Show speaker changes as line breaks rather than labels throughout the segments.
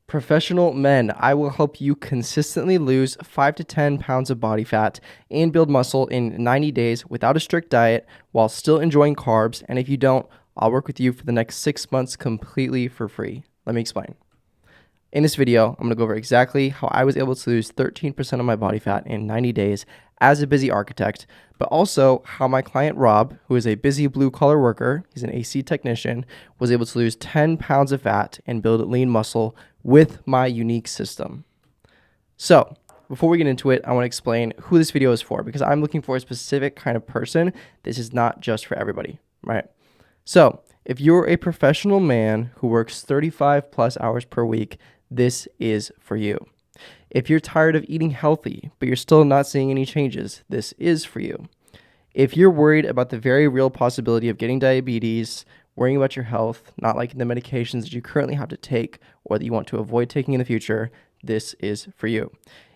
Professional men, I will help you consistently lose 5 to 10 pounds of body fat and build muscle in 90 days without a strict diet while still enjoying carbs. And if you don't, I'll work with you for the next 6 months completely for free. Let me explain. In this video, I'm going to go over exactly how I was able to lose 13% of my body fat in 90 days as a busy architect, but also how my client Rob, who is a busy blue-collar worker, he's an AC technician, was able to lose 10 pounds of fat and build lean muscle with my unique system. So, before we get into it, I want to explain who this video is for because I'm looking for a specific kind of person. This is not just for everybody, right? So, if you're a professional man who works 35 plus hours per week, this is for you. If you're tired of eating healthy, but you're still not seeing any changes, this is for you. If you're worried about the very real possibility of getting diabetes, worrying about your health, not liking the medications that you currently have to take or that you want to avoid taking in the future, this is for you.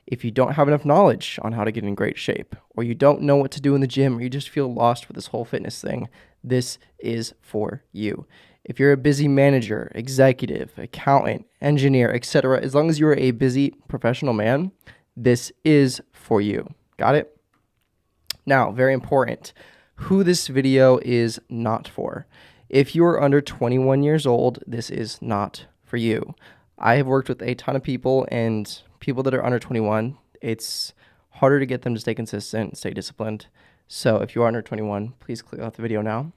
If you don't have enough knowledge on how to get in great shape, or you don't know what to do in the gym, or you just feel lost with this whole fitness thing, this is for you. If you're a busy manager, executive, accountant, engineer, etc., as long as you're a busy professional man, this is for you. Got it? Now, very important, who this video is not for. If you're under 21 years old, this is not for you. I have worked with a ton of people, and people that are under 21, it's harder to get them to stay consistent, stay disciplined. So if you are under 21, please click off the video now.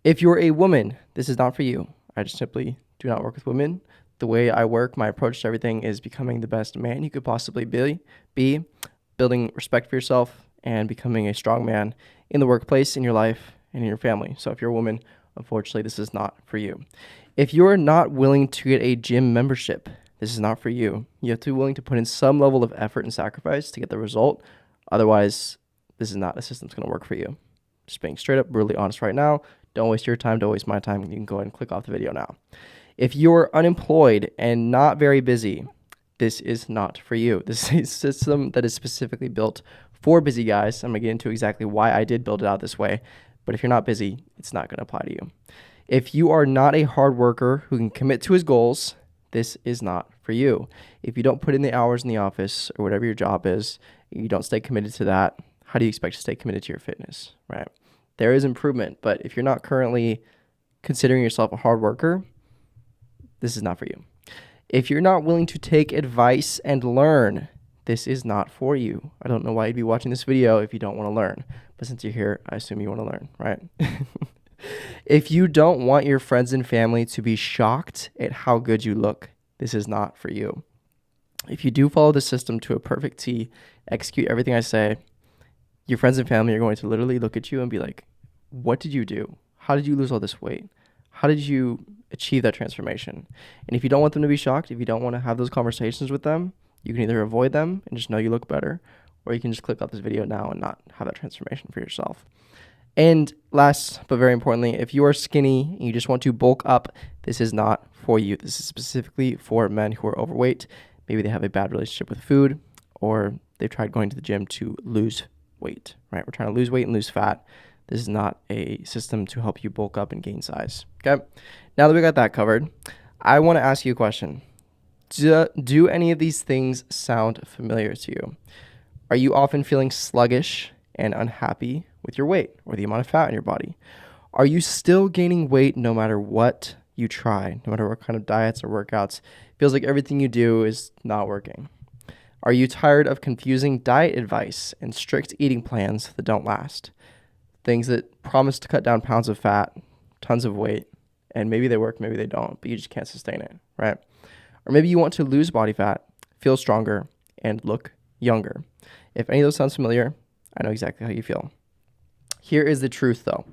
If you're a woman, this is not for you. I just simply do not work with women. The way I work, my approach to everything is becoming the best man you could possibly be, building respect for yourself, and becoming a strong man in the workplace, in your life, and in your family. So if you're a woman, unfortunately, this is not for you. If you're not willing to get a gym membership, this is not for you. You have to be willing to put in some level of effort and sacrifice to get the result. Otherwise, this is not a system that's going to work for you. Just being straight up, brutally honest right now. Don't waste your time. Don't waste my time. You can go ahead and click off the video now. If you're unemployed and not very busy, this is not for you. This is a system that is specifically built for busy guys. I'm going to get into exactly why I did build it out this way. But if you're not busy, it's not going to apply to you. If you are not a hard worker who can commit to his goals, this is not for you. If you don't put in the hours in the office or whatever your job is, you don't stay committed to that, how do you expect to stay committed to your fitness, right? There is improvement, but if you're not currently considering yourself a hard worker, this is not for you. If you're not willing to take advice and learn, this is not for you. I don't know why you'd be watching this video if you don't want to learn, but since you're here, I assume you want to learn, right? If you don't want your friends and family to be shocked at how good you look, this is not for you. If you do follow the system to a perfect T, execute everything I say, your friends and family are going to literally look at you and be like, what did you do? How did you lose all this weight? How did you achieve that transformation? And if you don't want them to be shocked, if you don't want to have those conversations with them, you can either avoid them and just know you look better, or you can just click off this video now and not have that transformation for yourself. And last, but very importantly, if you are skinny and you just want to bulk up, this is not for you. This is specifically for men who are overweight. Maybe they have a bad relationship with food, or they've tried going to the gym to lose weight, right? We're trying to lose weight and lose fat. This is not a system to help you bulk up and gain size, okay? Now that we got that covered, I want to ask you a question. Do any of these things sound familiar to you? Are you often feeling sluggish and unhappy with your weight or the amount of fat in your body? Are you still gaining weight no matter what you try, no matter what kind of diets or workouts? It feels like everything you do is not working. Are you tired of confusing diet advice and strict eating plans that don't last? Things that promise to cut down pounds of fat, tons of weight, and maybe they work, maybe they don't, but you just can't sustain it, right? Or maybe you want to lose body fat, feel stronger, and look younger. If any of those sounds familiar, I know exactly how you feel. Here is the truth, though.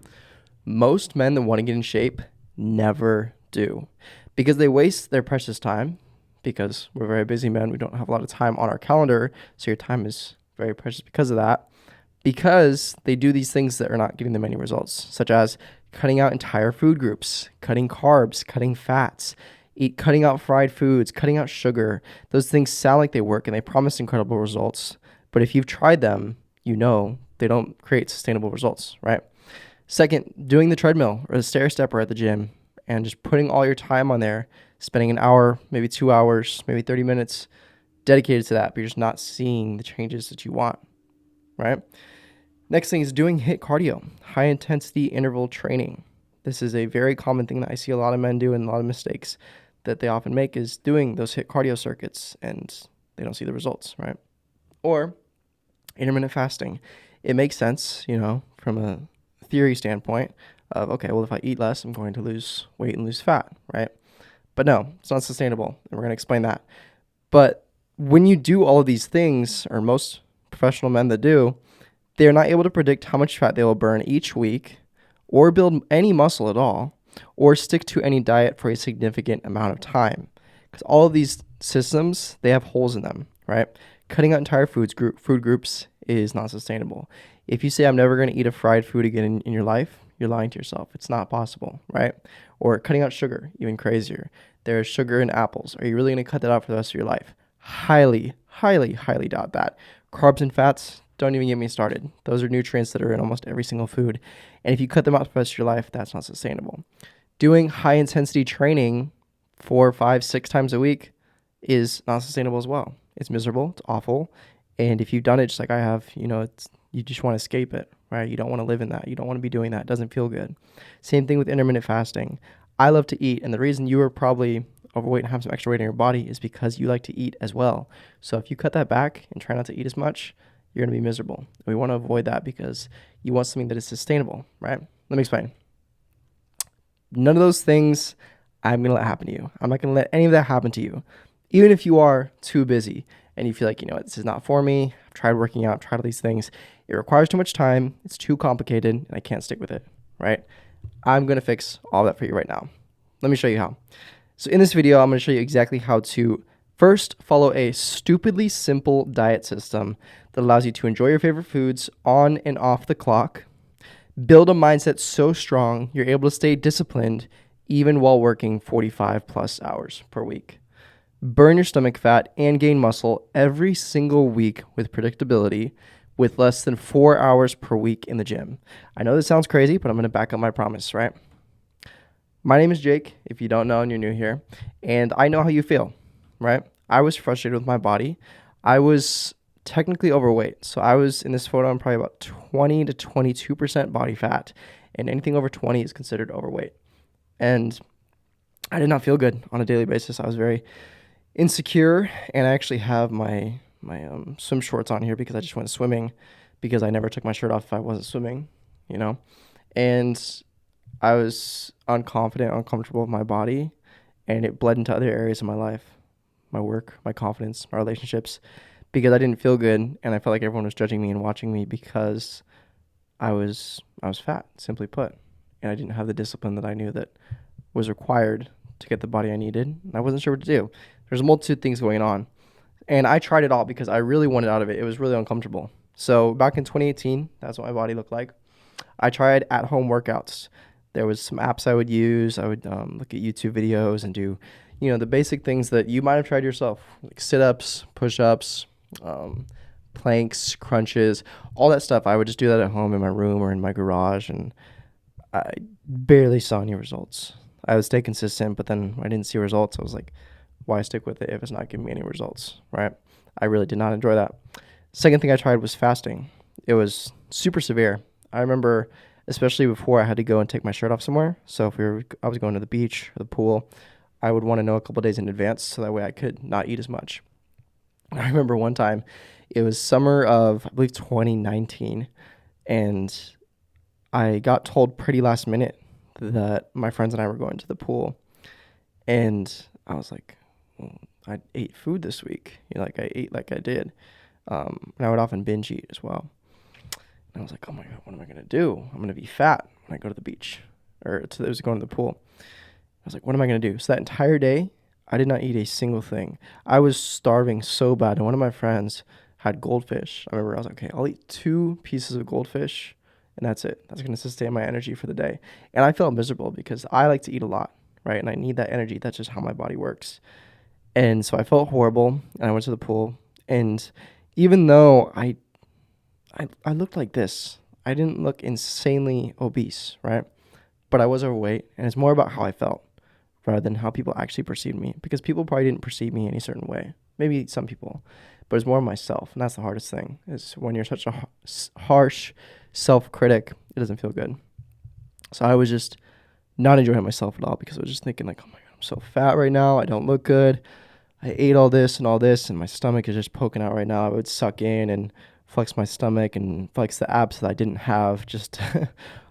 Most men that want to get in shape never do because they waste their precious time. Because we're very busy men, we don't have a lot of time on our calendar, so your time is very precious because of that. Because they do these things that are not giving them any results, such as cutting out entire food groups, cutting carbs, cutting fats, cutting out fried foods, cutting out sugar. Those things sound like they work and they promise incredible results, but if you've tried them, you know they don't create sustainable results, right? Second, doing the treadmill or the stair stepper at the gym and just putting all your time on there spending an hour, maybe 2 hours, maybe 30 minutes dedicated to that, but you're just not seeing the changes that you want, right? Next thing is doing HIIT cardio, high intensity interval training. This is a very common thing that I see a lot of men do, and a lot of mistakes that they often make is doing those HIIT cardio circuits and they don't see the results, right? Or intermittent fasting. It makes sense, from a theory standpoint of, okay, well, if I eat less, I'm going to lose weight and lose fat, right? But no, it's not sustainable, and we're going to explain that. But when you do all of these things, or most professional men that do, they're not able to predict how much fat they will burn each week or build any muscle at all or stick to any diet for a significant amount of time. Because all of these systems, they have holes in them, right? Cutting out entire food groups is not sustainable. If you say, I'm never going to eat a fried food again in your life, you're lying to yourself. It's not possible, right? Or cutting out sugar, even crazier. There's sugar in apples. Are you really going to cut that out for the rest of your life? Highly, highly, highly doubt that. Carbs and fats, don't even get me started. Those are nutrients that are in almost every single food. And if you cut them out for the rest of your life, that's not sustainable. Doing high intensity training 4, 5, 6 times a week is not sustainable as well. It's miserable. It's awful. And if you've done it just like I have, you just want to escape it, right? You don't want to live in that. You don't want to be doing that. It doesn't feel good. Same thing with intermittent fasting. I love to eat. And the reason you are probably overweight and have some extra weight in your body is because you like to eat as well. So if you cut that back and try not to eat as much, you're going to be miserable. And we want to avoid that because you want something that is sustainable, right? Let me explain. None of those things I'm going to let happen to you. I'm not going to let any of that happen to you. Even if you are too busy and you feel like, this is not for me. I've tried working out, tried all these things. It requires too much time. It's too complicated and I can't stick with it, right? I'm going to fix all that for you right now. Let me show you how. So in this video, I'm going to show you exactly how to first follow a stupidly simple diet system that allows you to enjoy your favorite foods on and off the clock, build a mindset so strong you're able to stay disciplined even while working 45 plus hours per week, burn your stomach fat and gain muscle every single week with predictability with less than 4 hours per week in the gym. I know this sounds crazy, but I'm going to back up my promise, right? My name is Jake, if you don't know and you're new here, and I know how you feel, right? I was frustrated with my body. I was technically overweight. So I was, in this photo, I'm probably about 20 to 22% body fat, and anything over 20 is considered overweight. And I did not feel good on a daily basis. I was very insecure, and I actually have my swim shorts on here because I just went swimming because I never took my shirt off if I wasn't swimming, and I was unconfident, uncomfortable with my body, and it bled into other areas of my life, my work, my confidence, my relationships, because I didn't feel good, and I felt like everyone was judging me and watching me because I was fat, simply put, and I didn't have the discipline that I knew that was required to get the body I needed, and I wasn't sure what to do. There's a multitude of things going on, and I tried it all because I really wanted out of it. It was really uncomfortable. So back in 2018, that's what my body looked like. I tried at-home workouts. There was some apps I would use. I would look at YouTube videos and do, the basic things that you might have tried yourself, like sit-ups, push-ups, planks, crunches, all that stuff. I would just do that at home in my room or in my garage, and I barely saw any results. I would stay consistent, but then when I didn't see results, I was like, why stick with it if it's not giving me any results, right? I really did not enjoy that. Second thing I tried was fasting. It was super severe. I remember, especially before I had to go and take my shirt off somewhere. So if I was going to the beach or the pool, I would want to know a couple days in advance so that way I could not eat as much. I remember one time, it was summer of, I believe, 2019, and I got told pretty last minute that my friends and I were going to the pool, and I was like, well, I ate food this week. I ate like I did, and I would often binge eat as well. And I was like, oh my God, what am I going to do? I'm going to be fat when I go to the beach, or I was going to the pool. I was like, what am I going to do? So that entire day, I did not eat a single thing. I was starving so bad. And one of my friends had goldfish. I remember I was like, okay, I'll eat 2 pieces of goldfish, and that's it. That's going to sustain my energy for the day. And I felt miserable because I like to eat a lot, right? And I need that energy. That's just how my body works. And so I felt horrible, and I went to the pool. And even though I looked like this, I didn't look insanely obese, right? But I was overweight, and it's more about how I felt, rather than how people actually perceived me, because people probably didn't perceive me any certain way. Maybe some people, but it's more myself. And that's the hardest thing, is when you're such a harsh self-critic, it doesn't feel good. So I was just not enjoying myself at all, because I was just thinking like, oh my God, I'm so fat right now. I don't look good. I ate all this, and my stomach is just poking out right now. I would suck in and flex my stomach and flex the abs that I didn't have, just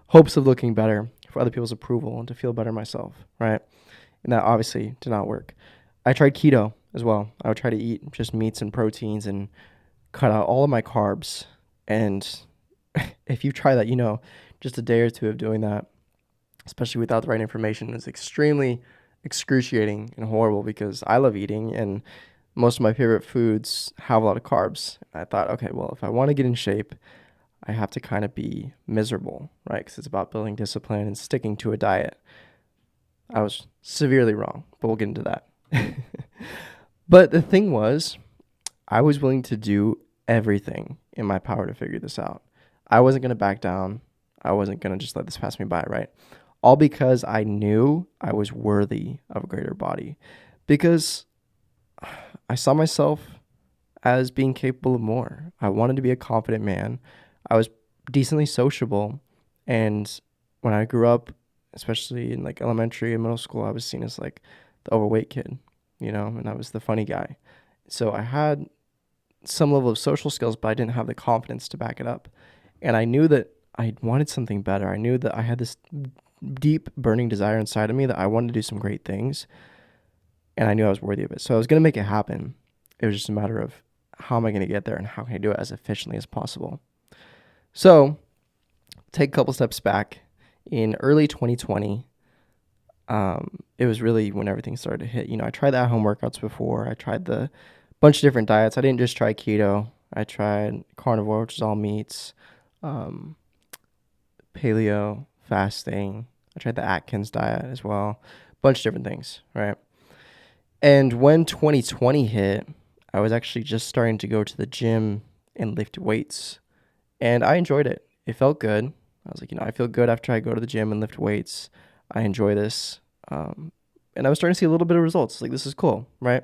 hopes of looking better for other people's approval and to feel better myself, right? And that obviously did not work. I tried keto as well. I would try to eat just meats and proteins and cut out all of my carbs. And if you try that, just a day or two of doing that, especially without the right information, is extremely excruciating and horrible, because I love eating and most of my favorite foods have a lot of carbs. I thought, okay, well, if I want to get in shape, I have to kind of be miserable, right? Because it's about building discipline and sticking to a diet. I was severely wrong, but we'll get into that. But the thing was, I was willing to do everything in my power to figure this out. I wasn't going to back down. I wasn't going to just let this pass me by, right? All because I knew I was worthy of a greater body. Because I saw myself as being capable of more. I wanted to be a confident man. I was decently sociable. And when I grew up, especially in like elementary and middle school, I was seen as like the overweight kid, and I was the funny guy. So I had some level of social skills, but I didn't have the confidence to back it up. And I knew that I wanted something better. I knew that I had this deep burning desire inside of me that I wanted to do some great things. And I knew I was worthy of it. So I was going to make it happen. It was just a matter of how am I going to get there and how can I do it as efficiently as possible. So take a couple steps back. In early 2020, it was really when everything started to hit. I tried the at-home workouts before. I tried the bunch of different diets. I didn't just try keto. I tried carnivore, which is all meats, paleo, fasting. I tried the Atkins diet as well. Bunch of different things, right? And when 2020 hit, I was actually just starting to go to the gym and lift weights. And I enjoyed it. It felt good. I was like, I feel good after I go to the gym and lift weights. I enjoy this. And I was starting to see a little bit of results. Like, this is cool, right?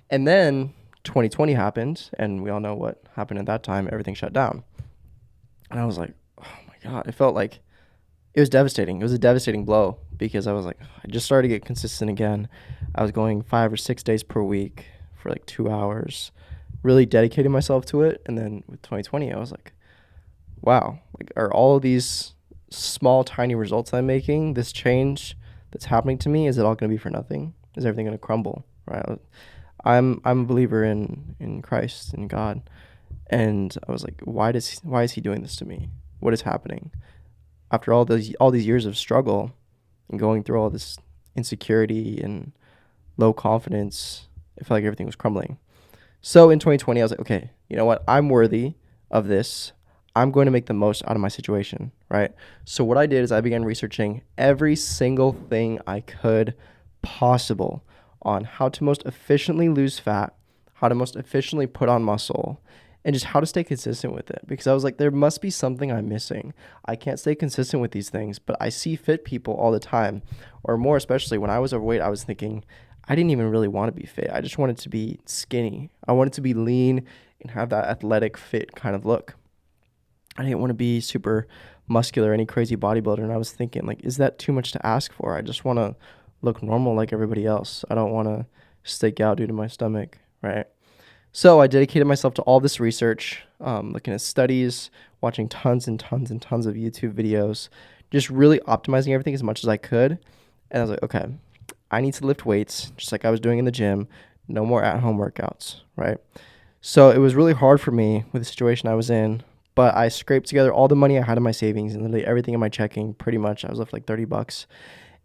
And then 2020 happened, and we all know what happened at that time. Everything shut down. And I was like, oh my God. It felt like it was devastating. It was a devastating blow, because I was like, I just started to get consistent again. I was going 5 or 6 days per week for like 2 hours, really dedicating myself to it. And then with 2020, I was like, wow, like, are all of these small, tiny results I'm making, this change that's happening to me, is it all going to be for nothing? Is everything going to crumble? Right? I'm a believer in Christ, in God. And I was like, why is he doing this to me? What is happening? After all these years of struggle and going through all this insecurity and low confidence, it felt like everything was crumbling. So in 2020, I was like, okay, you know what? I'm worthy of this. I'm going to make the most out of my situation, right? So what I did is I began researching every single thing I could possible on how to most efficiently lose fat, how to most efficiently put on muscle, and just how to stay consistent with it. Because I was like, there must be something I'm missing. I can't stay consistent with these things, but I see fit people all the time. Or more especially when I was overweight, I was thinking, I didn't even really want to be fit. I just wanted to be skinny. I wanted to be lean and have that athletic, fit kind of look. I didn't want to be super muscular, any crazy bodybuilder. And I was thinking, like, is that too much to ask for? I just want to look normal like everybody else. I don't want to stick out due to my stomach, right? So I dedicated myself to all this research, looking at studies, watching tons and tons and tons of YouTube videos, just really optimizing everything as much as I could. And I was like, okay, I need to lift weights just like I was doing in the gym. No more at-home workouts, right? So it was really hard for me with the situation I was in, but I scraped together all the money I had in my savings and literally everything in my checking. Pretty much, I was left like $30.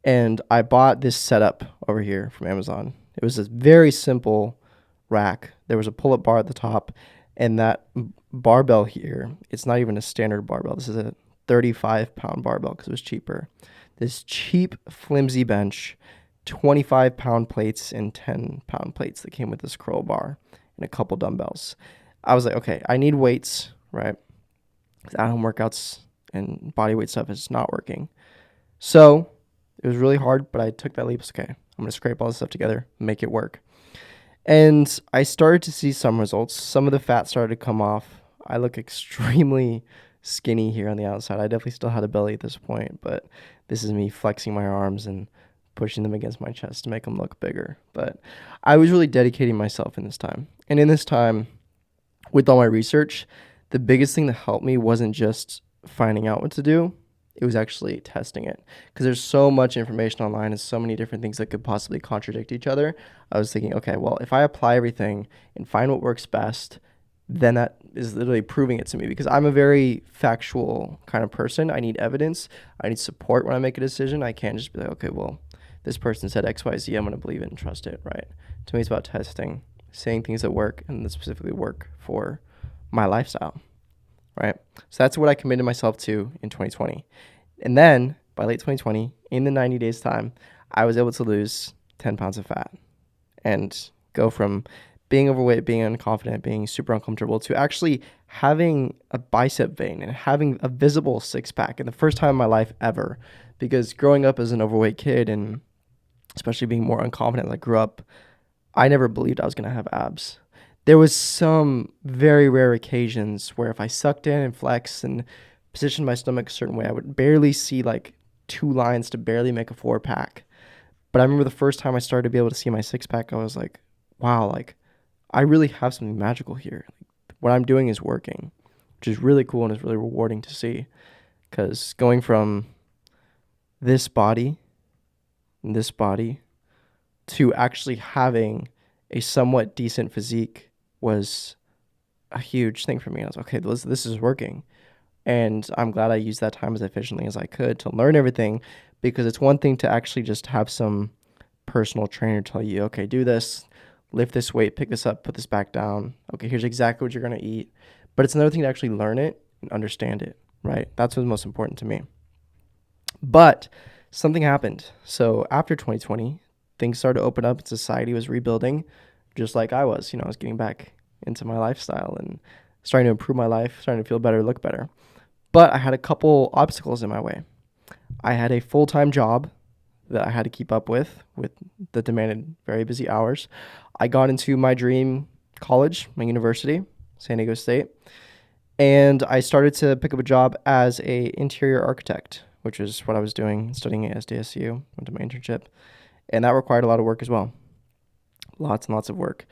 And I bought this setup over here from Amazon. It was this very simple rack. There was a pull-up bar at the top, and that barbell here, it's not even a standard barbell. This is a 35-pound barbell because it was cheaper. This cheap, flimsy bench, 25-pound plates and 10-pound plates that came with this curl bar and a couple dumbbells. I was like, okay, I need weights, right? At-home workouts and body weight stuff is not working. So It was really hard, but I took that leap. It's okay. I'm going to scrape all this stuff together, make it work. And I started to see some results. Some of the fat started to come off. I look extremely skinny here on the outside. I definitely still had a belly at this point, but this is me flexing my arms and pushing them against my chest to make them look bigger. But I was really dedicating myself in this time. And in this time, with all my research, the biggest thing that helped me wasn't just finding out what to do. It was actually testing it, because there's so much information online and so many different things that could possibly contradict each other. I was thinking, okay, well, if I apply everything and find what works best, then that is literally proving it to me, because I'm a very factual kind of person. I need evidence. I need support when I make a decision. I can't just be like, okay, well, this person said X, Y, Z. I'm going to believe it and trust it, right? To me, it's about testing, saying things that work and that specifically work for my lifestyle. Right? So that's what I committed myself to in 2020. And then by late 2020, in the 90 days time, I was able to lose 10 pounds of fat and go from being overweight, being unconfident, being super uncomfortable, to actually having a bicep vein and having a visible six pack, in the first time in my life ever. Because growing up as an overweight kid, and especially being more unconfident as I grew up, I never believed I was going to have abs. There was some very rare occasions where if I sucked in and flexed and positioned my stomach a certain way, I would barely see like 2 lines to barely make a 4-pack. But I remember the first time I started to be able to see my 6-pack, I was like, wow, like I really have something magical here. Like, what I'm doing is working, which is really cool and is really rewarding to see. Because going from this body to actually having a somewhat decent physique was a huge thing for me. I was okay, this is working. And I'm glad I used that time as efficiently as I could to learn everything, because it's one thing to actually just have some personal trainer tell you, okay, do this, lift this weight, pick this up, put this back down. Okay, here's exactly what you're going to eat. But it's another thing to actually learn it and understand it, right? That's what's most important to me. But something happened. So after 2020, things started to open up and society was rebuilding, just like I was. I was getting back into my lifestyle and starting to improve my life, starting to feel better, look better. But I had a couple obstacles in my way. I had a full-time job that I had to keep up with that demanded very busy hours. I got into my dream college, my university, San Diego State, and I started to pick up a job as a interior architect, which is what I was doing, studying at SDSU, went to my internship, and that required a lot of work as well. Lots and lots of work.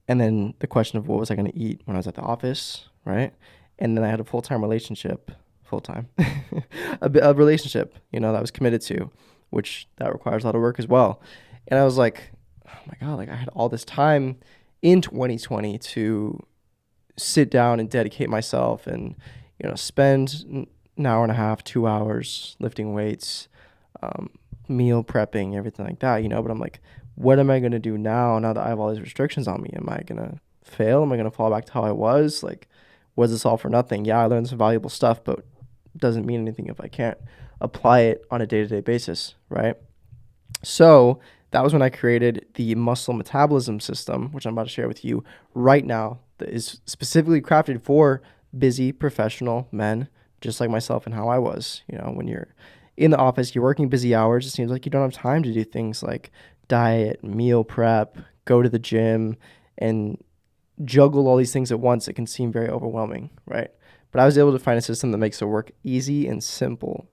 And then the question of what was I going to eat when I was at the office, right? And then I had a full-time relationship, a relationship, that I was committed to, which that requires a lot of work as well. And I was like, oh my God, like I had all this time in 2020 to sit down and dedicate myself and, spend an hour and a half, 2 hours lifting weights, meal prepping, everything like that, but I'm like, what am I going to do now that I have all these restrictions on me? Am I going to fail? Am I going to fall back to how I was? Like, was this all for nothing? Yeah, I learned some valuable stuff, but it doesn't mean anything if I can't apply it on a day-to-day basis, right? So that was when I created the muscle metabolism system, which I'm about to share with you right now, that is specifically crafted for busy professional men, just like myself and how I was. When you're in the office, you're working busy hours, it seems like you don't have time to do things like diet, meal prep, go to the gym, and juggle all these things at once. It can seem very overwhelming, right? But I was able to find a system that makes it work easy and simple.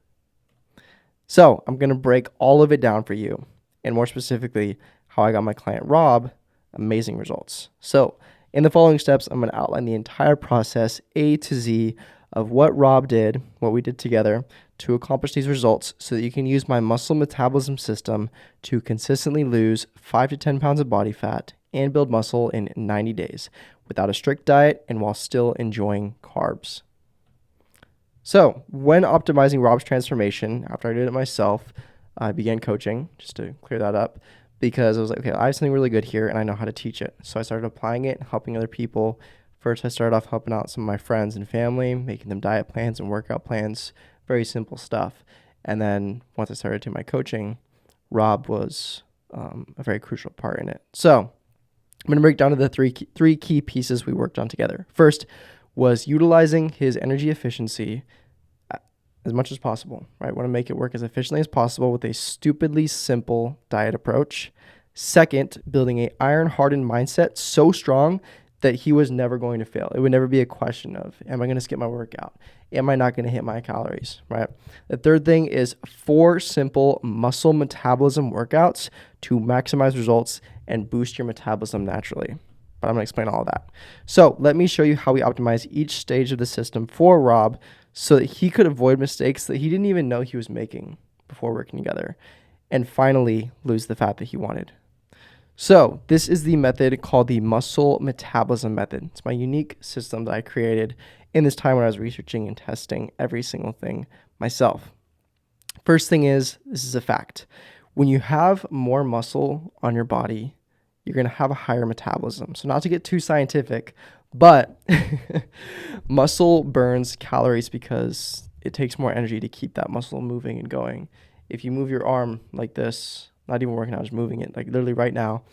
So I'm going to break all of it down for you, and more specifically, how I got my client Rob amazing results. So in the following steps, I'm going to outline the entire process, A to Z, of what Rob did, what we did together to accomplish these results, so that you can use my muscle metabolism system to consistently lose 5 to 10 pounds of body fat and build muscle in 90 days without a strict diet and while still enjoying carbs. So when optimizing Rob's transformation, after I did it myself, I began coaching, just to clear that up, because I was like, okay, I have something really good here and I know how to teach it. So I started applying it, helping other people. First, I started off helping out some of my friends and family, making them diet plans and workout plans, very simple stuff. And then once I started doing my coaching, Rob was a very crucial part in it. So I'm going to break down to the three key pieces we worked on together. First was utilizing his energy efficiency as much as possible, right? Want to make it work as efficiently as possible with a stupidly simple diet approach. Second, building a iron-hardened mindset so strong that he was never going to fail. It would never be a question of, am I going to skip my workout? Am I not going to hit my calories, right? The third thing is 4 simple muscle metabolism workouts to maximize results and boost your metabolism naturally. But I'm going to explain all of that. So let me show you how we optimize each stage of the system for Rob so that he could avoid mistakes that he didn't even know he was making before working together, and finally lose the fat that he wanted. So this is the method called the muscle metabolism method. It's my unique system that I created in this time when I was researching and testing every single thing myself. First thing is, this is a fact. When you have more muscle on your body, you're going to have a higher metabolism. So not to get too scientific, but muscle burns calories because it takes more energy to keep that muscle moving and going. If you move your arm like this, not even working out, just moving it, like literally right now,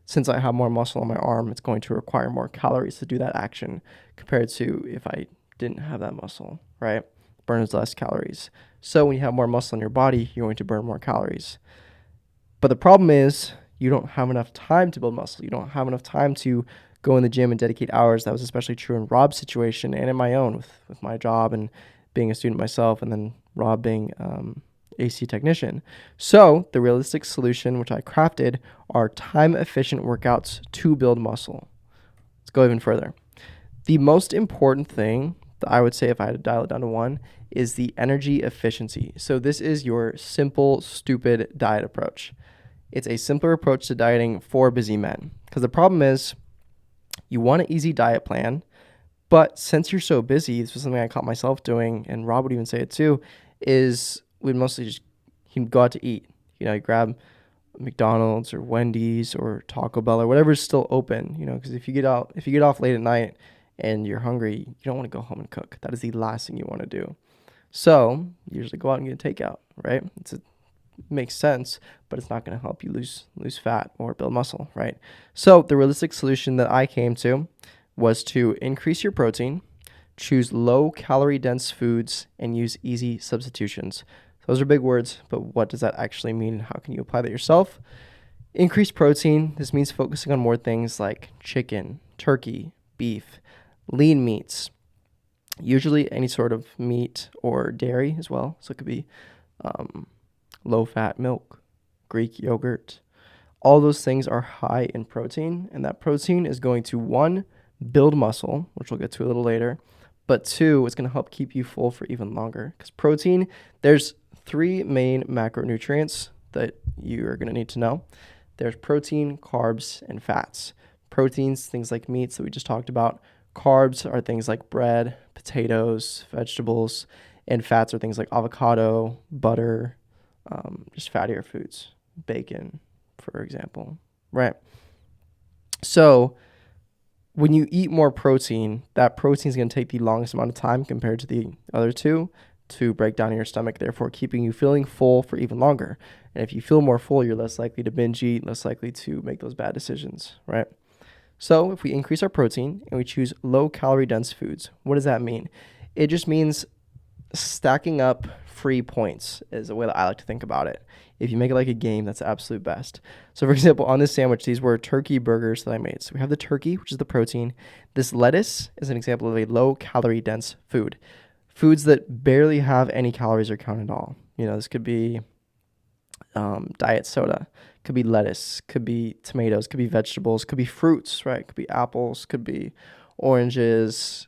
since I have more muscle on my arm, it's going to require more calories to do that action compared to if I didn't have that muscle, right? Burns less calories. So when you have more muscle in your body, you're going to burn more calories. But the problem is you don't have enough time to build muscle. You don't have enough time to go in the gym and dedicate hours. That was especially true in Rob's situation and in my own with my job and being a student myself, and then Rob being AC technician. So the realistic solution, which I crafted, are time-efficient workouts to build muscle. Let's go even further. The most important thing that I would say, if I had to dial it down to one, is the energy efficiency. So this is your simple, stupid diet approach. It's a simpler approach to dieting for busy men. Because the problem is, you want an easy diet plan, but since you're so busy, this was something I caught myself doing, and Rob would even say it too, is we'd mostly just he'd go out to eat. You know, you grab McDonald's or Wendy's or Taco Bell or whatever's still open. You know, because if you get off late at night and you're hungry, you don't want to go home and cook. That is the last thing you want to do. So you usually go out and get a takeout, right? It makes sense, but it's not going to help you lose fat or build muscle, right? So the realistic solution that I came to was to increase your protein, choose low calorie dense foods, and use easy substitutions. Those are big words, but what does that actually mean? How can you apply that yourself? Increase protein. This means focusing on more things like chicken, turkey, beef, lean meats, usually any sort of meat or dairy as well. So it could be low-fat milk, Greek yogurt. All those things are high in protein, and that protein is going to, 1, build muscle, which we'll get to a little later, but 2, it's going to help keep you full for even longer. Because protein, there's 3 main macronutrients that you are going to need to know. There's protein, carbs, and fats. Proteins, things like meats that we just talked about. Carbs are things like bread, potatoes, vegetables, and fats are things like avocado, butter, just fattier foods, bacon, for example, right? So when you eat more protein, that protein is going to take the longest amount of time compared to the other 2 to break down in your stomach, therefore keeping you feeling full for even longer. And if you feel more full, you're less likely to binge eat, less likely to make those bad decisions, right? So if we increase our protein and we choose low calorie dense foods, what does that mean? It just means stacking up free points is the way that I like to think about it. If you make it like a game, that's the absolute best. So for example, on this sandwich, these were turkey burgers that I made. So we have the turkey, which is the protein. This lettuce is an example of a low calorie dense food. Foods that barely have any calories or count at all. You know, this could be diet soda, could be lettuce, could be tomatoes, could be vegetables, could be fruits, right? Could be apples, could be oranges,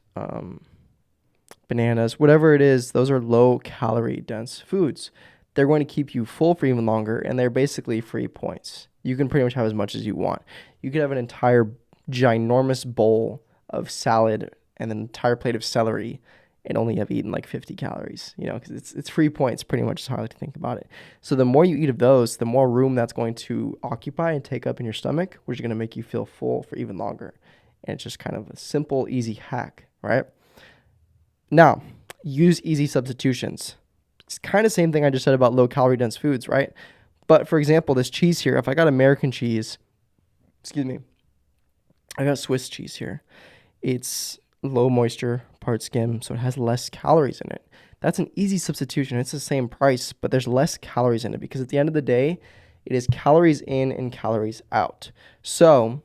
bananas, whatever it is. Those are low calorie dense foods. They're going to keep you full for even longer, and they're basically free points. You can pretty much have as much as you want. You could have an entire ginormous bowl of salad and an entire plate of celery and only have eaten like 50 calories, you know, because it's free points, pretty much is how I like to think about it. So the more you eat of those, the more room that's going to occupy and take up in your stomach, which is going to make you feel full for even longer. And it's just kind of a simple, easy hack, right? Now, use easy substitutions. It's kind of the same thing I just said about low calorie dense foods, right? But for example, this cheese here, if I got American cheese, I got Swiss cheese here. It's low moisture, part skim, so it has less calories in it. That's an easy substitution. It's the same price, but there's less calories in it because at the end of the day, it is calories in and calories out. So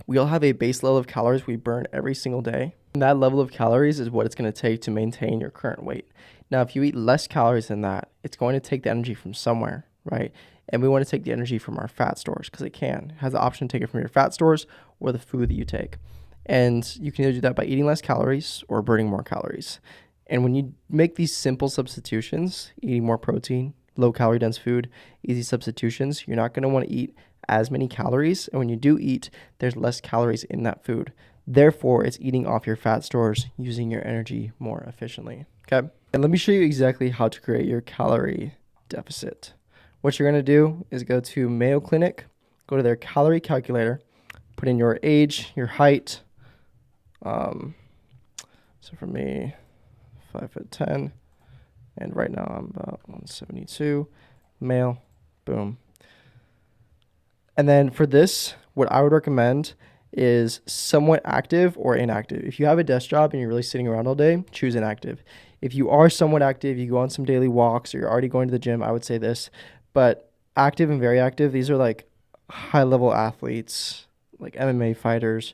we all have a base level of calories we burn every single day. And that level of calories is what it's going to take to maintain your current weight. Now, if you eat less calories than that, it's going to take the energy from somewhere, right? And we want to take the energy from our fat stores because it can. It has the option to take it from your fat stores or the food that you take. And you can either do that by eating less calories or burning more calories. And when you make these simple substitutions, eating more protein, low calorie dense food, easy substitutions, you're not going to want to eat as many calories. And when you do eat, there's less calories in that food. Therefore, it's eating off your fat stores, using your energy more efficiently. Okay. And let me show you exactly how to create your calorie deficit. What you're going to do is go to Mayo Clinic, go to their calorie calculator, put in your age, your height. So for me, 5'10", and right now I'm about 172, male, boom. And then for this, what I would recommend is somewhat active or inactive. If you have a desk job and you're really sitting around all day, choose inactive. If you are somewhat active, you go on some daily walks or you're already going to the gym, I would say this. But active and very active, these are like high-level athletes, like MMA fighters,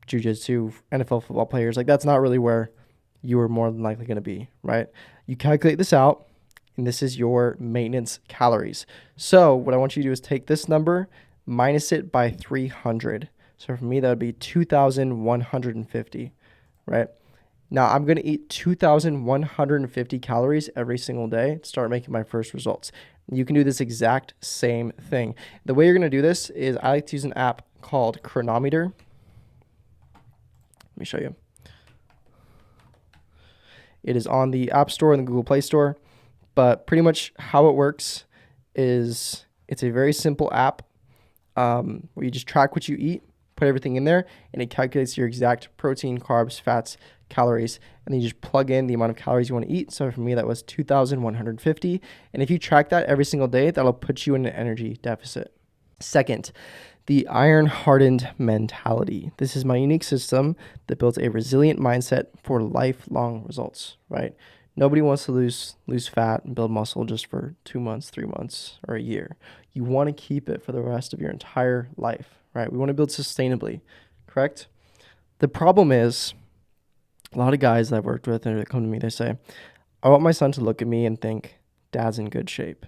jiu-jitsu, NFL football players. Like that's not really where you are more than likely going to be, right? You calculate this out, and this is your maintenance calories. So what I want you to do is take this number, minus it by 300. So for me, that would be 2,150, right? Now I'm going to eat 2,150 calories every single day to start making my first results. You can do this exact same thing. The way you're going to do this is I like to use an app called Chronometer. Let me show you. It is on the App Store and the Google Play Store. But pretty much how it works is it's a very simple app where you just track what you eat, put everything in there, and it calculates your exact protein, carbs, fats, calories, and then you just plug in the amount of calories you want to eat. So for me, that was 2,150. And if you track that every single day, that'll put you in an energy deficit. Second, the iron-hardened mentality. This is my unique system that builds a resilient mindset for lifelong results, right? Nobody wants to lose fat and build muscle just for 2 months, 3 months, or a year. You want to keep it for the rest of your entire life, right? We want to build sustainably, correct? The problem is, a lot of guys that I've worked with and that come to me, they say, I want my son to look at me and think, Dad's in good shape.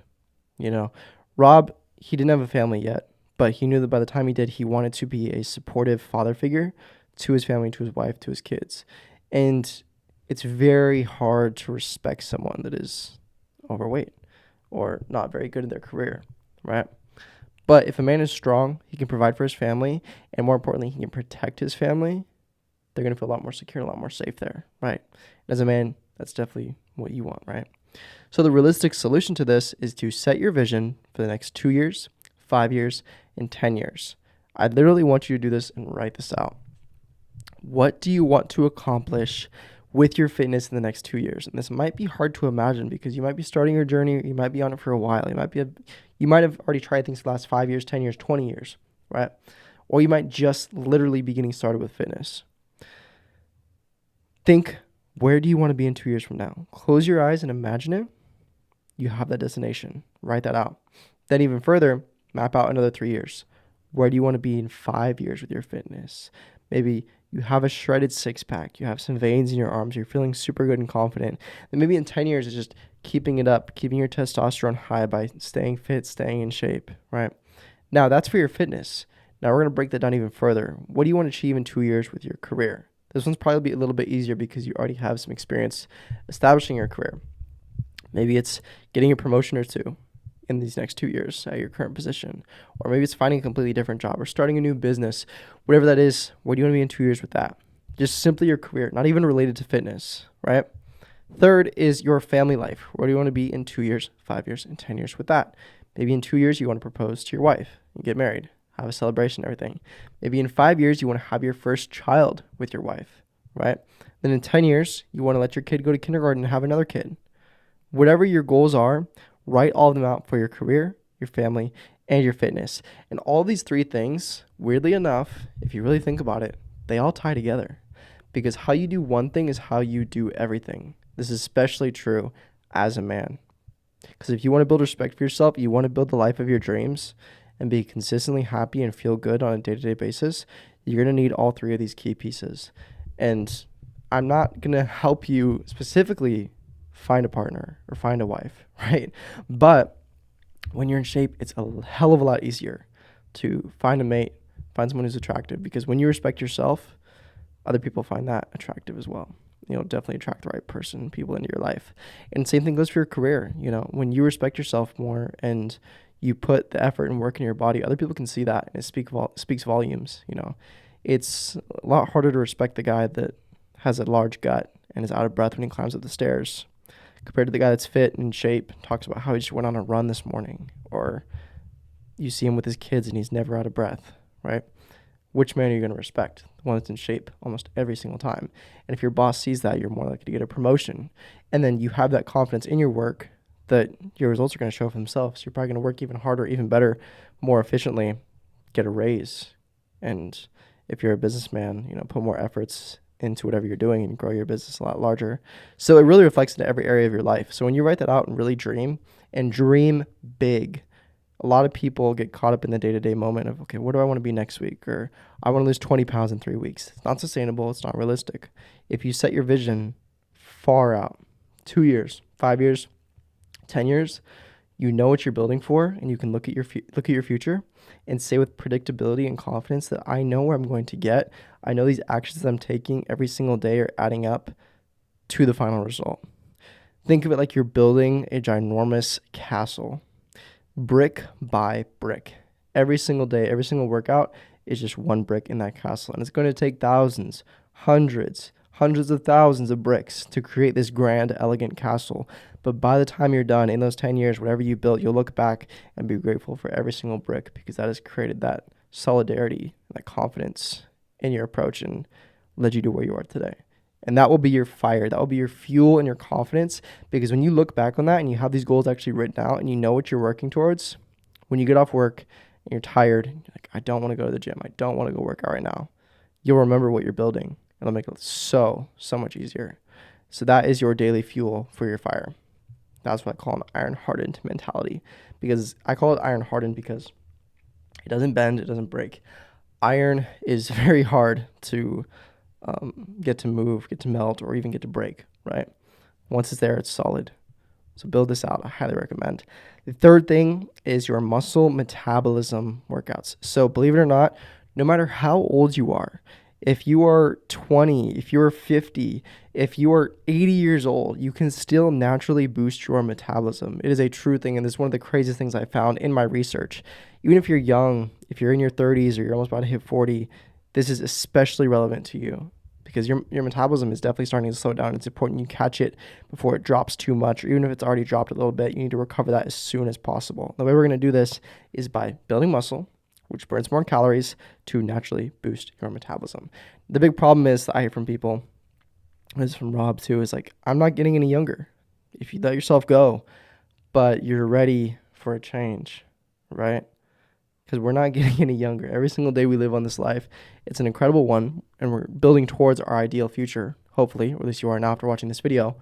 You know, Rob, he didn't have a family yet, but he knew that by the time he did, he wanted to be a supportive father figure to his family, to his wife, to his kids. And it's very hard to respect someone that is overweight or not very good in their career, right? But if a man is strong, he can provide for his family, and more importantly, he can protect his family, they're going to feel a lot more secure, a lot more safe there, right? As a man, that's definitely what you want, right? So the realistic solution to this is to set your vision for the next 2 years, 5 years, and 10 years. I literally want you to do this and write this out. What do you want to accomplish with your fitness in the next 2 years? And this might be hard to imagine because you might be starting your journey, you might be on it for a while, you might have already tried things the last 5 years, 10 years, 20 years, right? Or you might just literally be getting started with fitness. Think, where do you want to be in 2 years from now? Close your eyes and imagine it. You have that destination. Write that out. Then even further, map out another 3 years. Where do you want to be in 5 years with your fitness? Maybe you have a shredded six-pack. You have some veins in your arms. You're feeling super good and confident. Then maybe in 10 years, it's just keeping it up, keeping your testosterone high by staying fit, staying in shape, right? Now, that's for your fitness. Now, we're going to break that down even further. What do you want to achieve in 2 years with your career? This one's probably be a little bit easier because you already have some experience establishing your career. Maybe it's getting a promotion or two in these next 2 years at your current position. Or maybe it's finding a completely different job or starting a new business. Whatever that is, where do you want to be in 2 years with that? Just simply your career, not even related to fitness, right? Third is your family life. Where do you want to be in 2 years, 5 years, and 10 years with that? Maybe in 2 years, you want to propose to your wife and get married, have a celebration, everything. Maybe in 5 years, you want to have your first child with your wife, right? Then in 10 years, you want to let your kid go to kindergarten and have another kid. Whatever your goals are, write all of them out for your career, your family, and your fitness. And all these three things, weirdly enough, if you really think about it, they all tie together. Because how you do one thing is how you do everything. This is especially true as a man. Because if you want to build respect for yourself, you want to build the life of your dreams and be consistently happy and feel good on a day-to-day basis, you're going to need all three of these key pieces. And I'm not going to help you specifically find a partner or find a wife, right? But when you're in shape, it's a hell of a lot easier to find a mate, find someone who's attractive, because when you respect yourself, other people find that attractive as well. You'll definitely attract the right person, people into your life. And same thing goes for your career. When you respect yourself more and you put the effort and work in your body, other people can see that, and it speaks volumes. It's a lot harder to respect the guy that has a large gut and is out of breath when he climbs up the stairs compared to the guy that's fit and in shape, talks about how he just went on a run this morning, or you see him with his kids and he's never out of breath, right? Which man are you going to respect? The one that's in shape almost every single time. And if your boss sees that, you're more likely to get a promotion. And then you have that confidence in your work that your results are going to show for themselves. So you're probably going to work even harder, even better, more efficiently, get a raise. And if you're a businessman, put more efforts into whatever you're doing and grow your business a lot larger. So it really reflects into every area of your life. So when you write that out and really dream big, a lot of people get caught up in the day-to-day moment of, okay, what do I want to be next week? Or I want to lose 20 pounds in 3 weeks. It's not sustainable. It's not realistic. If you set your vision far out, 2 years, 5 years, 10 years, you know what you're building for, and you can look at your future and say with predictability and confidence that I know where I'm going to get. I know these actions that I'm taking every single day are adding up to the final result. Think of it like you're building a ginormous castle, brick by brick. Every single day, every single workout is just one brick in that castle, and it's going to take thousands, hundreds of thousands of bricks to create this grand, elegant castle. But by the time you're done, in those 10 years, whatever you built, you'll look back and be grateful for every single brick, because that has created that solidarity, that confidence in your approach and led you to where you are today. And that will be your fire. That will be your fuel and your confidence, because when you look back on that and you have these goals actually written out and you know what you're working towards, when you get off work and you're tired, you're like, I don't want to go to the gym. I don't want to go work out right now. You'll remember what you're building. It'll make it so much easier. So that is your daily fuel for your fire. That's what I call an iron-hardened mentality, because I call it iron-hardened because it doesn't bend, it doesn't break. Iron is very hard to get to move, get to melt, or even get to break, right? Once it's there, it's solid. So build this out. I highly recommend. The third thing is your muscle metabolism workouts. So believe it or not, no matter how old you are, if you are 20, if you're 50, if you are 80 years old, you can still naturally boost your metabolism. It is a true thing, and this is one of the craziest things I found in my research. Even if you're young, if you're in your 30s or you're almost about to hit 40, this is especially relevant to you, because your metabolism is definitely starting to slow down. It's important you catch it before it drops too much, or even if it's already dropped a little bit, you need to recover that as soon as possible. The way we're going to do this is by building muscle, which burns more calories, to naturally boost your metabolism. The big problem is that I hear from people, this is from Rob too, is like, I'm not getting any younger. If you let yourself go, but you're ready for a change, right? Because we're not getting any younger. Every single day we live on this life, it's an incredible one, and we're building towards our ideal future, hopefully, or at least you are now after watching this video,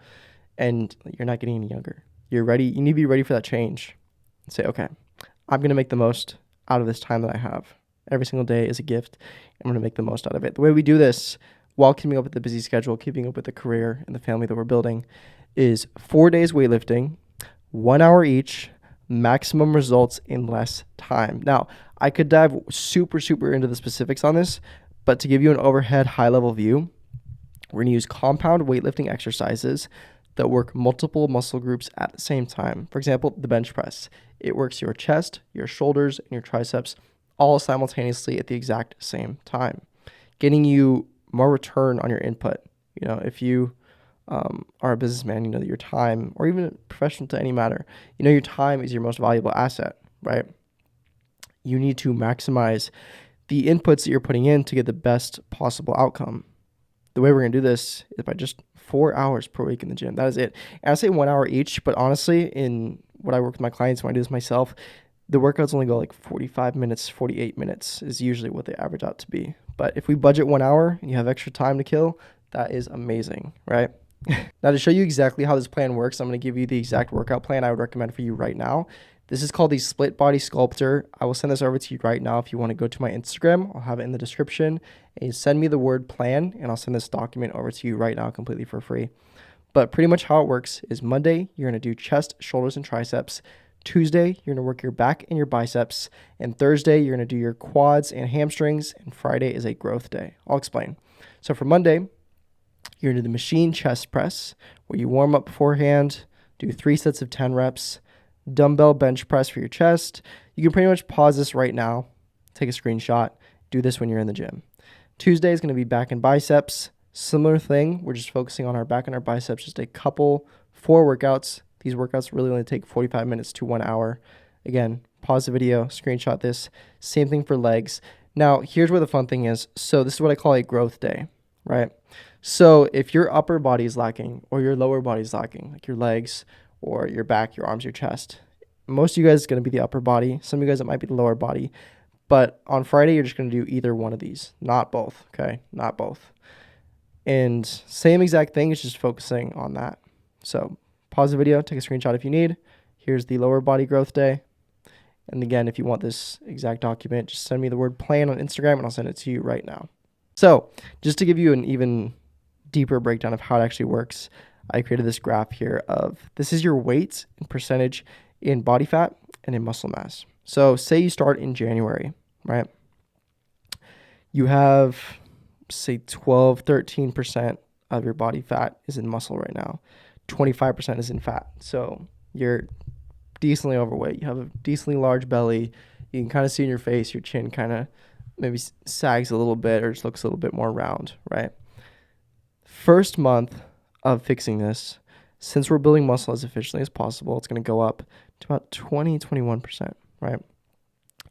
and you're not getting any younger. You're ready. You need to be ready for that change. And say, okay, I'm going to make the most out of this time that I have. Every single day is a gift. I'm going to make the most out of it. The way we do this, while keeping up with the busy schedule, keeping up with the career and the family that we're building, is 4 days weightlifting, 1 hour each, maximum results in less time. Now, I could dive super into the specifics on this, but to give you an overhead high-level view, we're going to use compound weightlifting exercises that work multiple muscle groups at the same time. For example, the bench press. It works your chest, your shoulders, and your triceps all simultaneously at the exact same time, getting you more return on your input. If you are a businessman, you know that your time, or even a professional to any matter, your time is your most valuable asset, right? You need to maximize the inputs that you're putting in to get the best possible outcome. The way we're going to do this is by just 4 hours per week in the gym. That is it. And I say 1 hour each, but honestly, in what I work with my clients, when I do this myself, the workouts only go like 45 minutes, 48 minutes is usually what they average out to be. But if we budget 1 hour and you have extra time to kill, that is amazing, right? Now, to show you exactly how this plan works, I'm going to give you the exact workout plan I would recommend for you right now. This is called the Split Body Sculptor. I will send this over to you right now if you want to go to my Instagram. I'll have it in the description. And you send me the word plan, and I'll send this document over to you right now completely for free. But pretty much how it works is Monday, you're going to do chest, shoulders, and triceps. Tuesday, you're going to work your back and your biceps. And Thursday, you're going to do your quads and hamstrings. And Friday is a growth day. I'll explain. So for Monday, you're going to do the machine chest press, where you warm up beforehand, do 3 sets of 10 reps, dumbbell bench press for your chest. You can pretty much pause this right now, take a screenshot, do this when you're in the gym. Tuesday is going to be back and biceps. Similar thing, we're just focusing on our back and our biceps, just a couple, 4 workouts. These workouts really only take 45 minutes to 1 hour. Again, pause the video, screenshot this. Same thing for legs. Now, here's where the fun thing is. So this is what I call a growth day, right? So if your upper body is lacking or your lower body is lacking, like your legs or your back, your arms, your chest, most of you guys is going to be the upper body. Some of you guys, it might be the lower body. But on Friday, you're just going to do either one of these, not both, okay? Not both. And same exact thing, it's just focusing on that. So pause the video, take a screenshot if you need. Here's the lower body growth day. And again, if you want this exact document, just send me the word plan on Instagram and I'll send it to you right now. So just to give you an even deeper breakdown of how it actually works, I created this graph here of this is your weight and percentage in body fat and in muscle mass. So say you start in January, right? You have, say, 13% of your body fat is in muscle right now. 25% is in fat. So you're decently overweight. You have a decently large belly. You can kind of see in your face, your chin kind of maybe sags a little bit or just looks a little bit more round, right? First month of fixing this, since we're building muscle as efficiently as possible, it's going to go up to about 21%, right?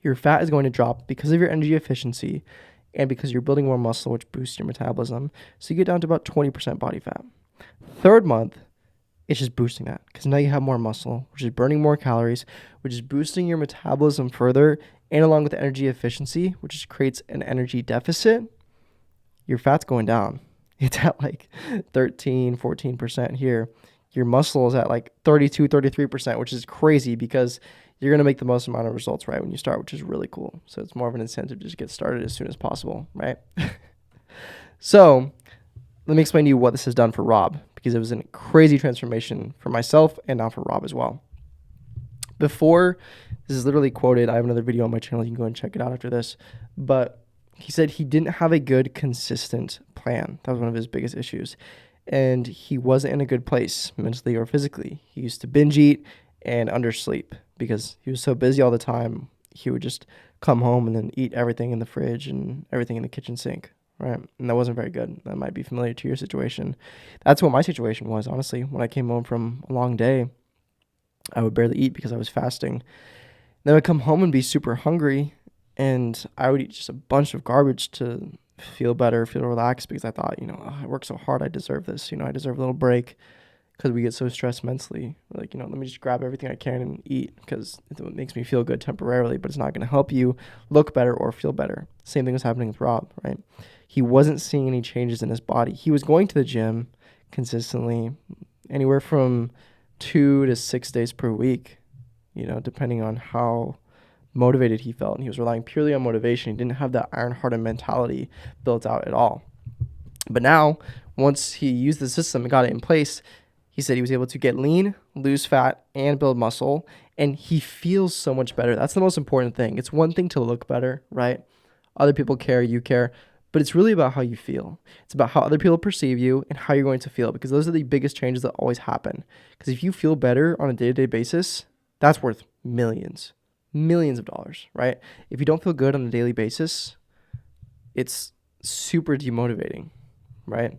Your fat is going to drop because of your energy efficiency and because you're building more muscle, which boosts your metabolism. So you get down to about 20% body fat. Third month, it's just boosting that because now you have more muscle, which is burning more calories, which is boosting your metabolism further. And along with energy efficiency, which just creates an energy deficit, your fat's going down. It's at like 13, 14% here. Your muscle is at like 32, 33%, which is crazy because you're going to make the most amount of results right when you start, which is really cool. So it's more of an incentive to just get started as soon as possible, right? So let me explain to you what this has done for Rob, because it was a crazy transformation for myself and now for Rob as well. Before, this is literally quoted. I have another video on my channel. You can go and check it out after this. But he said he didn't have a good, consistent plan. That was one of his biggest issues. And he wasn't in a good place mentally or physically. He used to binge eat and undersleep because he was so busy all the time. He would just come home and then eat everything in the fridge and everything in the kitchen sink, right? And that wasn't very good. That might be familiar to your situation. That's what my situation was, honestly. When I came home from a long day, I would barely eat because I was fasting. Then I'd come home and be super hungry, and I would eat just a bunch of garbage to feel better, feel relaxed, because I thought, oh, I worked so hard, I deserve this. I deserve a little break, because we get so stressed mentally. We're like, let me just grab everything I can and eat because it makes me feel good temporarily, but it's not going to help you look better or feel better. Same thing was happening with Rob, right? He wasn't seeing any changes in his body. He was going to the gym consistently, anywhere from 2 to 6 days per week, depending on how motivated he felt. And he was relying purely on motivation. He didn't have that iron-hearted mentality built out at all. But now, once he used the system and got it in place, he said he was able to get lean, lose fat, and build muscle, and he feels so much better. That's the most important thing. It's one thing to look better, right? Other people care, you care, but it's really about how you feel. It's about how other people perceive you and how you're going to feel, because those are the biggest changes that always happen. Because if you feel better on a day-to-day basis, that's worth millions of dollars, right? If you don't feel good on a daily basis, it's super demotivating, right?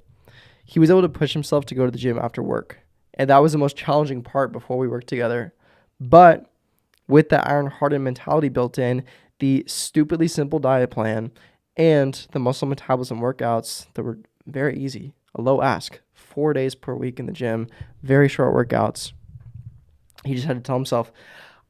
He was able to push himself to go to the gym after work. And that was the most challenging part before we worked together. But with that iron-hearted mentality built in, the stupidly simple diet plan, and the muscle metabolism workouts that were very easy, a low ask, 4 days per week in the gym, very short workouts. He just had to tell himself,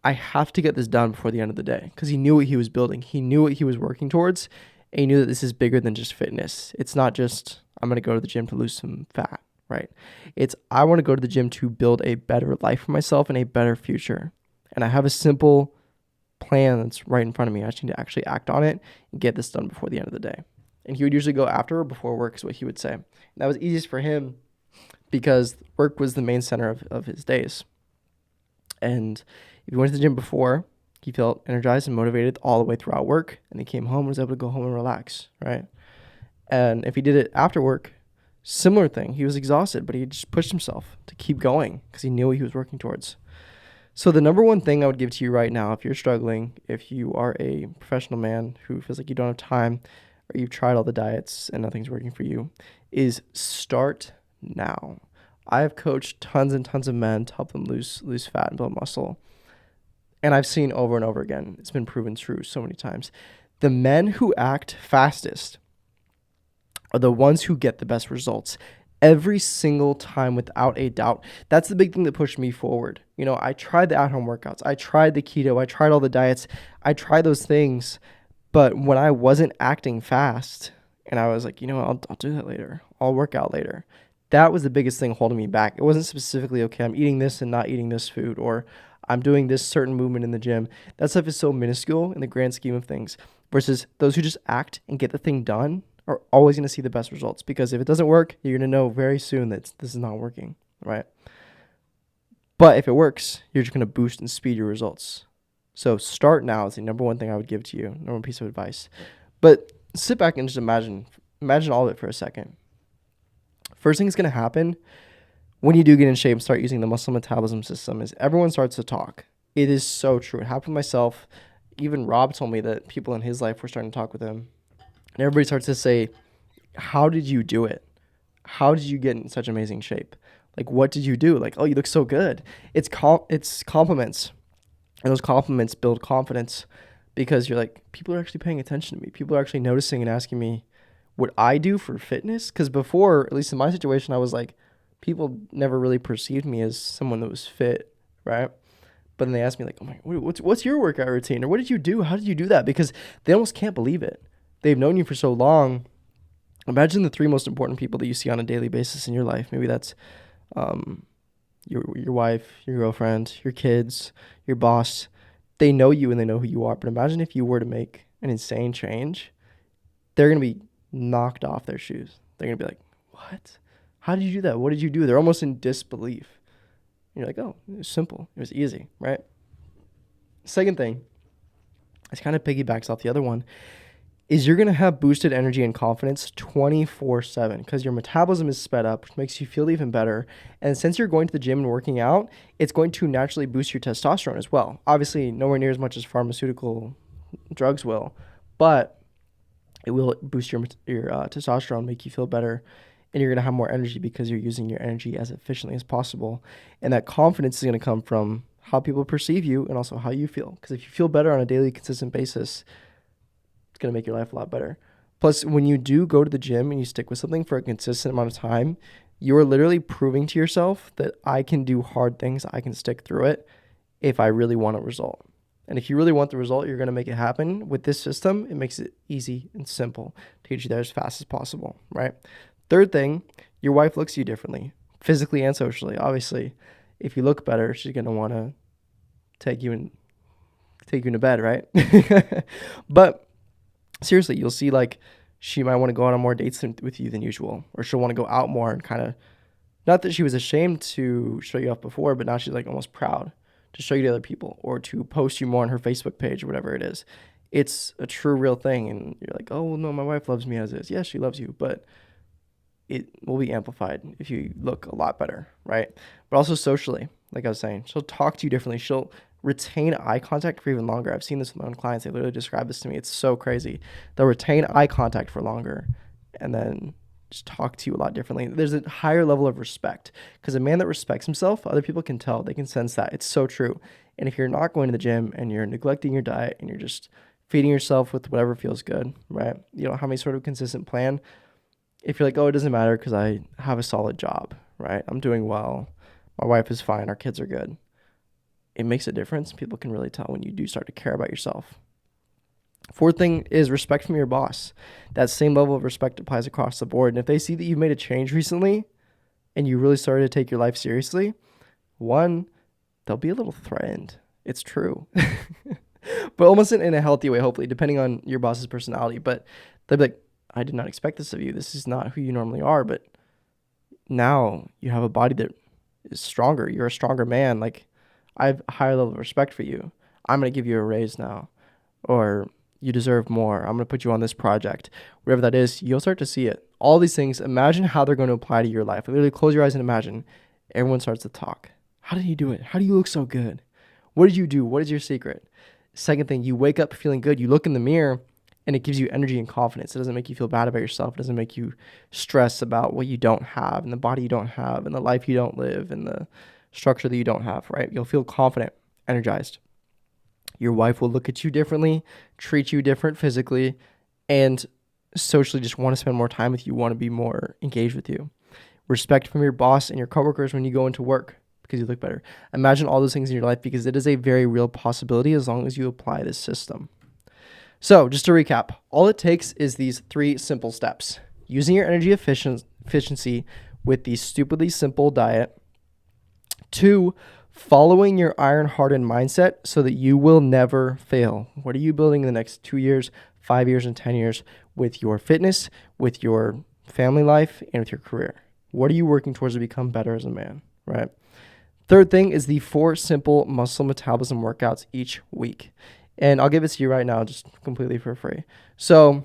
I have to get this done before the end of the day, because he knew what he was building. He knew what he was working towards, and he knew that this is bigger than just fitness. It's not just, I'm going to go to the gym to lose some fat, right? It's I want to go to the gym to build a better life for myself and a better future. And I have a simple plan that's right in front of me. I just need to actually act on it and get this done before the end of the day. And he would usually go after or before work is what he would say. And that was easiest for him because work was the main center of his days. And if he went to the gym before, he felt energized and motivated all the way throughout work. And he came home and was able to go home and relax, right? And if he did it after work, similar thing. He was exhausted, but he just pushed himself to keep going because he knew what he was working towards. So the number one thing I would give to you right now, if you're struggling, if you are a professional man who feels like you don't have time or you've tried all the diets and nothing's working for you, is start now. I have coached tons and tons of men to help them lose fat and build muscle. And I've seen over and over again, it's been proven true so many times. The men who act fastest are the ones who get the best results every single time without a doubt. That's the big thing that pushed me forward. You know, I tried the at-home workouts. I tried the keto. I tried all the diets. I tried those things. But when I wasn't acting fast and I was like, you know what, I'll do that later. I'll work out later. That was the biggest thing holding me back. It wasn't specifically, okay, I'm eating this and not eating this food, or I'm doing this certain movement in the gym. That stuff is so minuscule in the grand scheme of things versus those who just act and get the thing done are always going to see the best results, because if it doesn't work, you're going to know very soon that this is not working, right? But if it works, you're just going to boost and speed your results. So start now is the number one thing I would give to you, number one piece of advice. But sit back and just imagine all of it for a second. First thing that's going to happen when you do get in shape and start using the muscle metabolism system is everyone starts to talk. It is so true. It happened to myself. Even Rob told me that people in his life were starting to talk with him. And everybody starts to say, how did you do it? How did you get in such amazing shape? Like, what did you do? Like, oh, you look so good. It's compliments. And those compliments build confidence because you're like, people are actually paying attention to me. People are actually noticing and asking me what I do for fitness. Because before, at least in my situation, I was like, people never really perceived me as someone that was fit, right? But then they asked me like, oh my, what's your workout routine? Or what did you do? How did you do that? Because they almost can't believe it. They've known you for so long. Imagine the three most important people that you see on a daily basis in your life. Maybe that's your wife, your girlfriend, your kids, your boss. They know you and they know who you are. But imagine if you were to make an insane change, they're going to be knocked off their shoes. They're going to be like, what? How did you do that? What did you do? They're almost in disbelief. You're like, oh, it was simple. It was easy, right? Second thing, this kind of piggybacks off the other one, is you're going to have boosted energy and confidence 24/7 because your metabolism is sped up, which makes you feel even better. And since you're going to the gym and working out, it's going to naturally boost your testosterone as well. Obviously, nowhere near as much as pharmaceutical drugs will, but it will boost your testosterone, make you feel better, and you're going to have more energy because you're using your energy as efficiently as possible. And that confidence is going to come from how people perceive you and also how you feel. Because if you feel better on a daily, consistent basis, it's going to make your life a lot better. Plus, when you do go to the gym and you stick with something for a consistent amount of time, you are literally proving to yourself that I can do hard things. I can stick through it if I really want a result. And if you really want the result, you're going to make it happen. With this system, it makes it easy and simple to get you there as fast as possible, right? Third thing, your wife looks at you differently, physically and socially. Obviously, if you look better, she's going to want to take you into bed, right? But seriously, you'll see like she might want to go out on more dates with you than usual, or she'll want to go out more and kind of, not that she was ashamed to show you off before, but now she's like almost proud to show you to other people or to post you more on her Facebook page or whatever it is. It's a true, real thing. And you're like, oh, well, no, my wife loves me as is. Yes, she loves you, but it will be amplified if you look a lot better, right? But also socially, like I was saying, she'll talk to you differently. She'll retain eye contact for even longer. I've seen this with my own clients. They literally describe this to me. It's so crazy. They'll retain eye contact for longer and then just talk to you a lot differently. There's a higher level of respect because a man that respects himself, other people can tell. They can sense that. It's so true. And if you're not going to the gym and you're neglecting your diet and you're just feeding yourself with whatever feels good, right? You don't have any sort of consistent plan. If you're like, oh, it doesn't matter because I have a solid job, right? I'm doing well. My wife is fine. Our kids are good. It makes a difference. People can really tell when you do start to care about yourself. Fourth thing is respect from your boss. That same level of respect applies across the board. And if they see that you've made a change recently, and you really started to take your life seriously, one, they'll be a little threatened. It's true. But almost in a healthy way, hopefully, depending on your boss's personality. But they'll be like, I did not expect this of you. This is not who you normally are. But now you have a body that is stronger. You're a stronger man. Like, I have a higher level of respect for you. I'm going to give you a raise now. Or you deserve more. I'm going to put you on this project. Whatever that is, you'll start to see it. All these things, imagine how they're going to apply to your life. Literally close your eyes and imagine. Everyone starts to talk. How did he do it? How do you look so good? What did you do? What is your secret? Second thing, you wake up feeling good. You look in the mirror and it gives you energy and confidence. It doesn't make you feel bad about yourself. It doesn't make you stress about what you don't have and the body you don't have and the life you don't live and the structure that you don't have, right? You'll feel confident, energized. Your wife will look at you differently, treat you different physically, and socially just want to spend more time with you, want to be more engaged with you. Respect from your boss and your coworkers when you go into work because you look better. Imagine all those things in your life because it is a very real possibility as long as you apply this system. So just to recap, all it takes is these 3 simple steps. Using your energy efficiency with the stupidly simple diet. 2, following your iron-hardened mindset so that you will never fail. What are you building in the next 2 years, 5 years, and 10 years with your fitness, with your family life, and with your career? What are you working towards to become better as a man, right? Third thing is the 4 simple muscle metabolism workouts each week. And I'll give it to you right now, just completely for free. So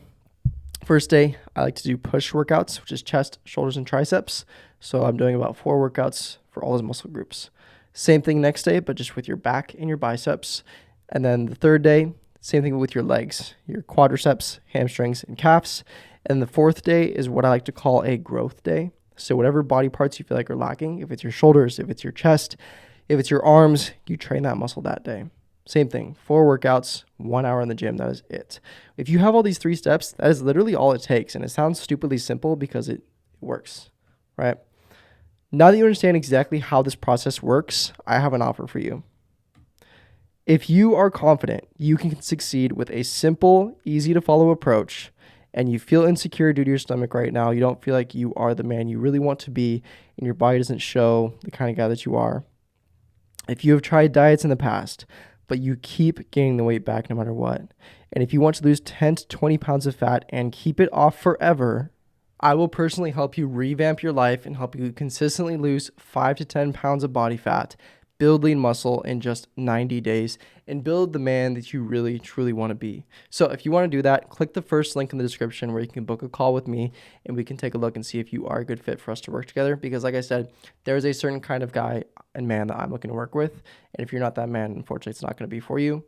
first day, I like to do push workouts, which is chest, shoulders, and triceps. So I'm doing about 4 workouts for all those muscle groups. Same thing next day, but just with your back and your biceps. And then the third day, same thing with your legs, your quadriceps, hamstrings, and calves. And the fourth day is what I like to call a growth day. So whatever body parts you feel like are lacking, if it's your shoulders, if it's your chest, if it's your arms, you train that muscle that day. Same thing, 4 workouts, 1 hour in the gym, that is it. If you have all these 3 steps, that is literally all it takes. And it sounds stupidly simple because it works, right? Now that you understand exactly how this process works, I have an offer for you. If you are confident you can succeed with a simple, easy to follow approach, and you feel insecure due to your stomach right now, you don't feel like you are the man you really want to be, and your body doesn't show the kind of guy that you are. If you have tried diets in the past, but you keep gaining the weight back no matter what, and if you want to lose 10 to 20 pounds of fat and keep it off forever, I will personally help you revamp your life and help you consistently lose 5 to 10 pounds of body fat, build lean muscle in just 90 days, and build the man that you really, truly want to be. So if you want to do that, click the first link in the description where you can book a call with me and we can take a look and see if you are a good fit for us to work together. Because like I said, there is a certain kind of guy and man that I'm looking to work with. And if you're not that man, unfortunately, it's not going to be for you.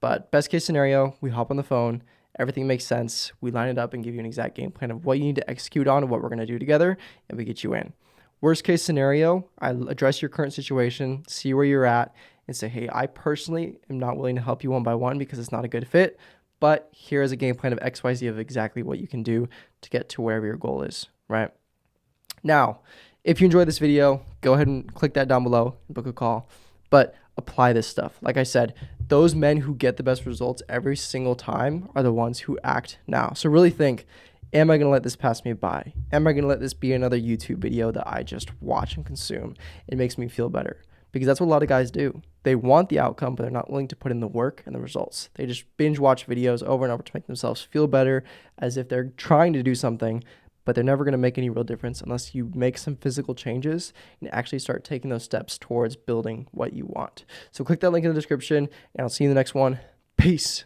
But best case scenario, we hop on the phone, everything makes sense, we line it up and give you an exact game plan of what you need to execute on and what we're going to do together, and we get you in. Worst case scenario, I address your current situation, see where you're at, and say, hey, I personally am not willing to help you one by one because it's not a good fit, but here is a game plan of XYZ of exactly what you can do to get to wherever your goal is, right? Now, if you enjoyed this video, go ahead and click that down below and book a call, but apply this stuff. Like I said, those men who get the best results every single time are the ones who act now. So really think, am I going to let this pass me by? Am I going to let this be another YouTube video that I just watch and consume? It makes me feel better because that's what a lot of guys do. They want the outcome, but they're not willing to put in the work and the results. They just binge watch videos over and over to make themselves feel better as if they're trying to do something, but they're never going to make any real difference unless you make some physical changes and actually start taking those steps towards building what you want. So click that link in the description and I'll see you in the next one. Peace.